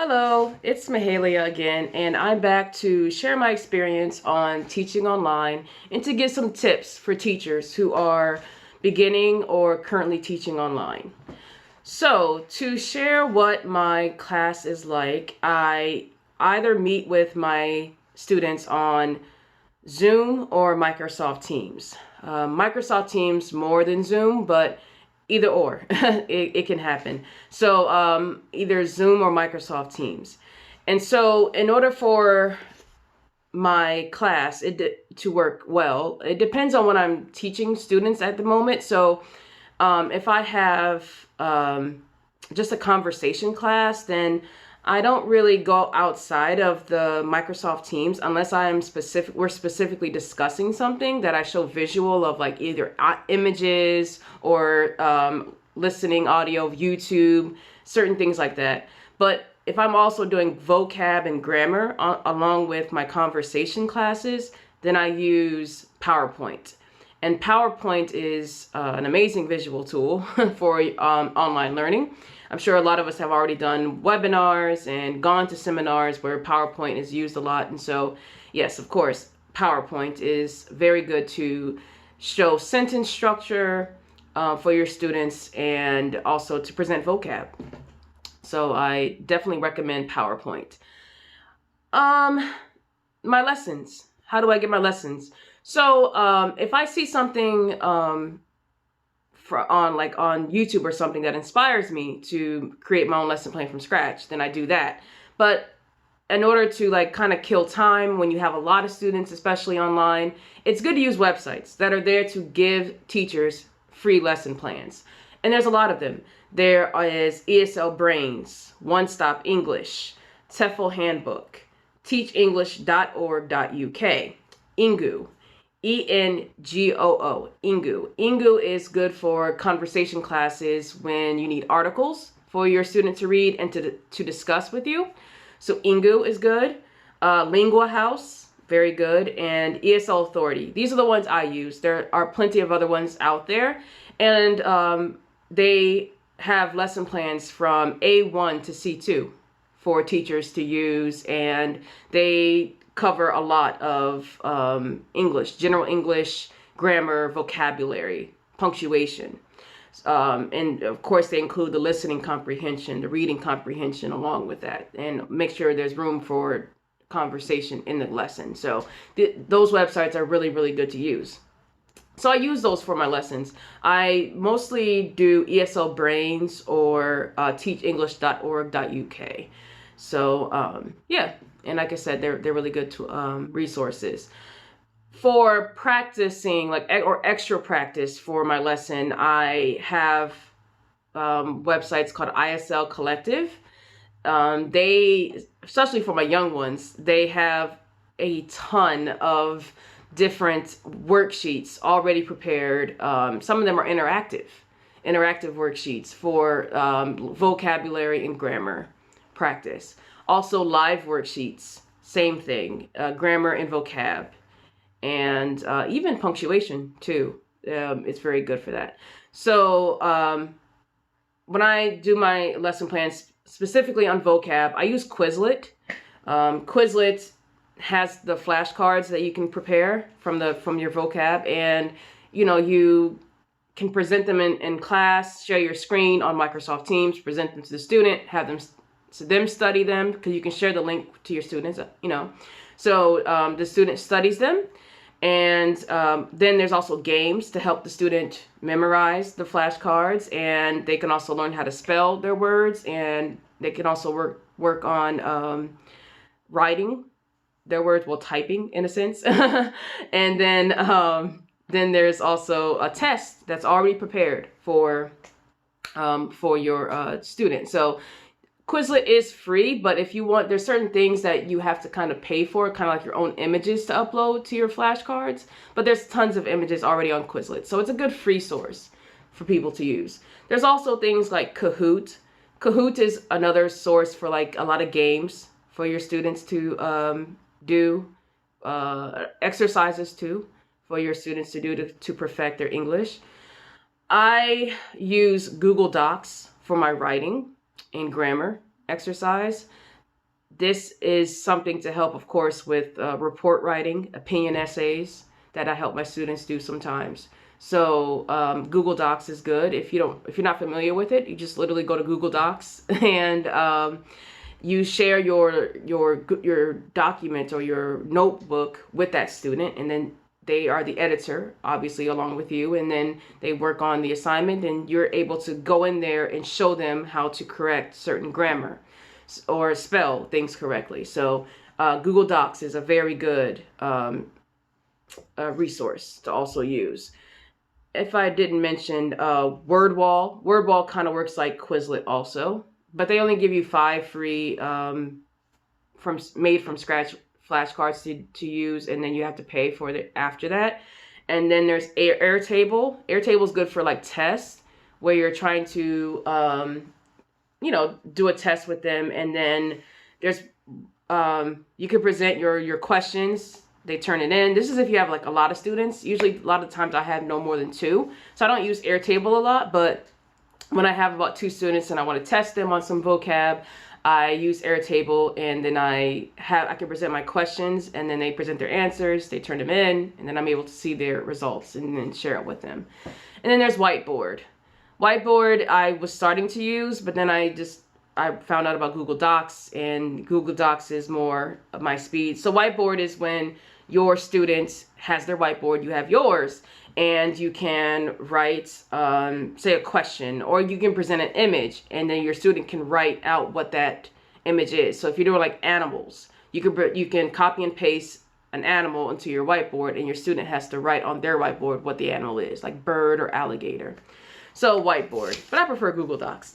Hello, it's Mahalia again, and I'm back to share my experience on teaching online and to give some tips for teachers who are beginning or currently teaching online. So, to share what my class is like, I either meet with my students on Zoom or Microsoft Teams. Microsoft Teams more than Zoom, but either or, it can happen. So either Zoom or Microsoft Teams. And so in order for my class to work well, it depends on what I'm teaching students at the moment. So if I have just a conversation class, then I don't really go outside of the Microsoft Teams unless we're specifically discussing something that I show visual of, like either images or listening audio of YouTube, certain things like that. But if I'm also doing vocab and grammar along with my conversation classes, then I use PowerPoint. And PowerPoint is an amazing visual tool for online learning. I'm sure a lot of us have already done webinars and gone to seminars where PowerPoint is used a lot. And so, yes, of course, PowerPoint is very good to show sentence structure for your students and also to present vocab. So I definitely recommend PowerPoint. My lessons. How do I get my lessons? So if I see something on YouTube or something that inspires me to create my own lesson plan from scratch, then I do that. But in order to kind of kill time when you have a lot of students, especially online, it's good to use websites that are there to give teachers free lesson plans. And there's a lot of them. There is ESL Brains, One Stop English, TEFL Handbook, teachenglish.org.uk, Ingu, ENGOO, Ingu. Ingu is good for conversation classes when you need articles for your student to read and to discuss with you. So Ingu is good. Lingua House, very good. And ESL Authority. These are the ones I use. There are plenty of other ones out there. And they have lesson plans from A1 to C2 for teachers to use. And they cover a lot of English, general English, grammar, vocabulary, punctuation. And of course, they include the listening comprehension, the reading comprehension along with that, and make sure there's room for conversation in the lesson. So those websites are really, really good to use. So I use those for my lessons. I mostly do ESL Brains or teachenglish.org.uk. So yeah. And like I said, they're really good resources. For practicing, or extra practice for my lesson, I have websites called ISL Collective. They, especially for my young ones, they have a ton of different worksheets already prepared. Some of them are interactive worksheets for vocabulary and grammar practice. Also live worksheets, same thing, grammar and vocab, and even punctuation too. It's very good for that. So when I do my lesson plans specifically on vocab, I use Quizlet. Quizlet has the flashcards that you can prepare from your vocab, and you can present them in class, share your screen on Microsoft Teams, present them to the student, have them study them, because you can share the link to your students, So the student studies them, and then there's also games to help the student memorize the flashcards, and they can also learn how to spell their words, and they can also work on writing their words, typing in a sense. And then there's also a test that's already prepared for your student. So Quizlet is free, but if you want, there's certain things that you have to kind of pay for, kind of like your own images to upload to your flashcards. But there's tons of images already on Quizlet, so it's a good free source for people to use. There's also things like Kahoot. Kahoot is another source for a lot of games for your students to do, exercises too for your students to do to perfect their English. I use Google Docs for my writing and grammar exercise. This is something to help, of course, with report writing, opinion essays that I help my students do sometimes. So Google Docs is good. If you're not familiar with it, you just literally go to Google Docs and you share your document or your notebook with that student, and then they are the editor, obviously, along with you, and then they work on the assignment, and you're able to go in there and show them how to correct certain grammar or spell things correctly. So Google Docs is a very good resource to also use. If I didn't mention WordWall. WordWall kind of works like Quizlet also, but they only give you 5 free made from scratch flashcards to use, and then you have to pay for it after that. And then there's Airtable. Airtable is good for like tests where you're trying to do a test with them, and then there's you can present your questions. They turn it in. This is if you have like a lot of students. Usually a lot of times I have no more than 2. So I don't use Airtable a lot, but when I have about 2 students and I want to test them on some vocab, I use Airtable, and then I can present my questions, and then they present their answers, they turn them in, and then I'm able to see their results and then share it with them. And then there's Whiteboard. Whiteboard I was starting to use, but then I found out about Google Docs, and Google Docs is more of my speed. So Whiteboard is when your student has their whiteboard, you have yours, and you can write, say, a question, or you can present an image, and then your student can write out what that image is. So if you're doing like animals, you can copy and paste an animal into your whiteboard, and your student has to write on their whiteboard what the animal is, like bird or alligator. So Whiteboard, but I prefer Google Docs.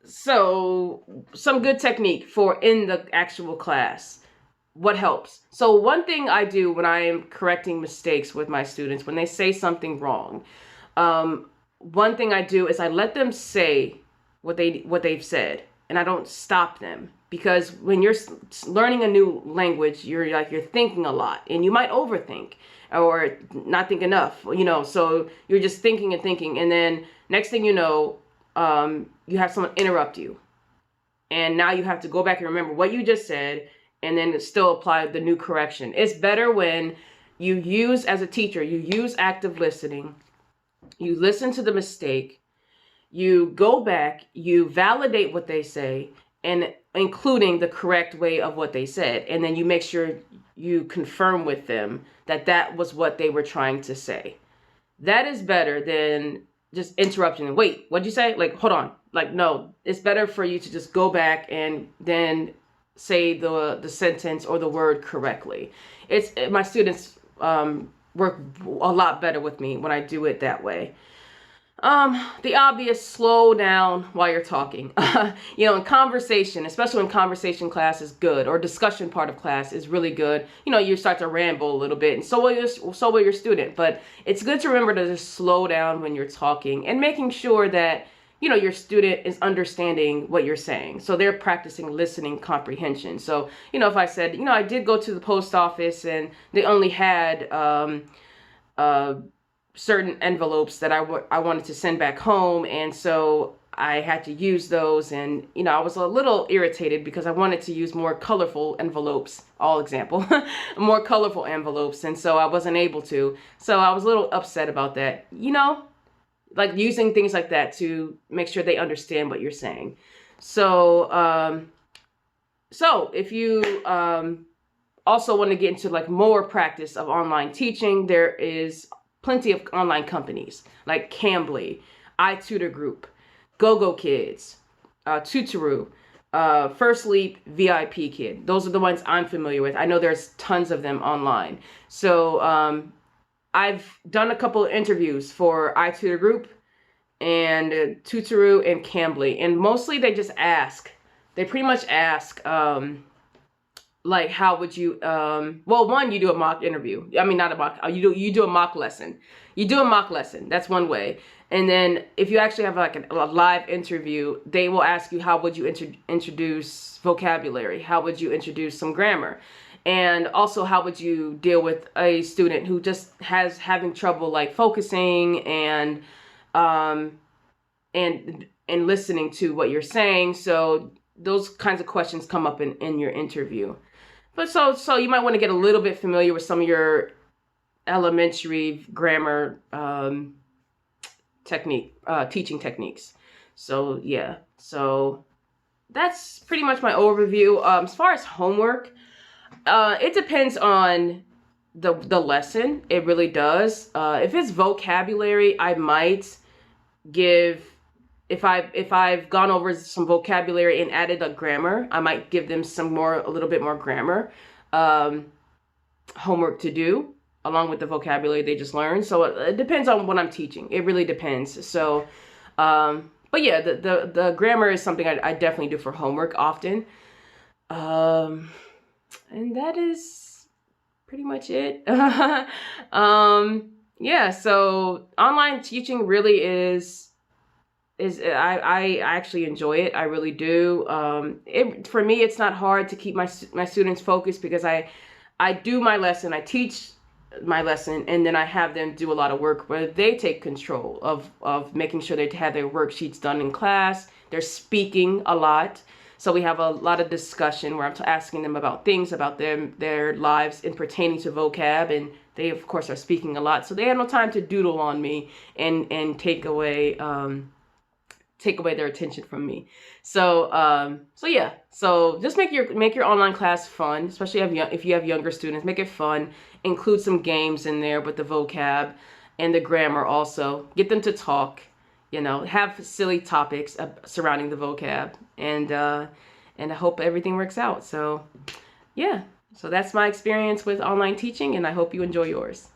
So some good technique for in the actual class. What helps? So one thing I do when I am correcting mistakes with my students, when they say something wrong, one thing I do is I let them say what they've said, and I don't stop them, because when you're learning a new language, you're thinking a lot, and you might overthink or not think enough, so you're just thinking, and then next thing you know, you have someone interrupt you, and now you have to go back and remember what you just said, and then still apply the new correction. It's better when you use, as a teacher, you use active listening, you listen to the mistake, you go back, you validate what they say, and including the correct way of what they said, and then you make sure you confirm with them that was what they were trying to say. That is better than just interrupting them. Wait, what'd you say? Like, hold on. Like, no, it's better for you to just go back and then say the sentence or the word correctly. My students work a lot better with me when I do it that way. The obvious, slow down while you're talking. In conversation, especially when conversation class is good, or discussion part of class is really good. You start to ramble a little bit, and so will your student. But it's good to remember to just slow down when you're talking, and making sure that your student is understanding what you're saying. So they're practicing listening comprehension. So, if I said, I did go to the post office and they only had certain envelopes that I wanted to send back home, and so I had to use those, and I was a little irritated because I wanted to use more colorful envelopes, more colorful envelopes, and so I wasn't able to. So I was a little upset about that, like using things like that to make sure they understand what you're saying. So if you also want to get into like more practice of online teaching, there is plenty of online companies like Cambly, iTutor Group, GoGo Kids, Tutoru, First Leap, VIP Kid. Those are the ones I'm familiar with. I know there's tons of them online. So I've done a couple of interviews for iTutor Group and Tutoru and Cambly, and mostly they pretty much ask, like, how would you, one, you do a mock interview. I mean, not a mock, you do a mock lesson. You do a mock lesson. That's one way. And then if you actually have like a live interview, they will ask you, how would you introduce vocabulary? How would you introduce some grammar? And also, how would you deal with a student who just having trouble like focusing and and listening to what you're saying. So those kinds of questions come up in your interview. But so you might want to get a little bit familiar with some of your elementary grammar teaching techniques. So yeah, so that's pretty much my overview. As far as homework, it depends on the lesson. It really does. If it's vocabulary, I might give, if I've gone over some vocabulary and added a grammar, I might give them a little bit more grammar homework to do along with the vocabulary they just learned. So it depends on what I'm teaching. It really depends. So, but yeah, the grammar is something I definitely do for homework often. And that is pretty much it. Yeah, so online teaching really is I actually enjoy it. I really do. For me, it's not hard to keep my students focused because I do my lesson, I teach my lesson, and then I have them do a lot of work where they take control of making sure they have their worksheets done in class. They're speaking a lot. So we have a lot of discussion where I'm asking them about things about their lives in pertaining to vocab, and they of course are speaking a lot. So they have no time to doodle on me and take away their attention from me. So yeah. So just make your online class fun, especially if you have younger students. Make it fun. Include some games in there with the vocab and the grammar also. Get them to talk. Have silly topics surrounding the vocab, and I hope everything works out. So yeah. So that's my experience with online teaching, and I hope you enjoy yours.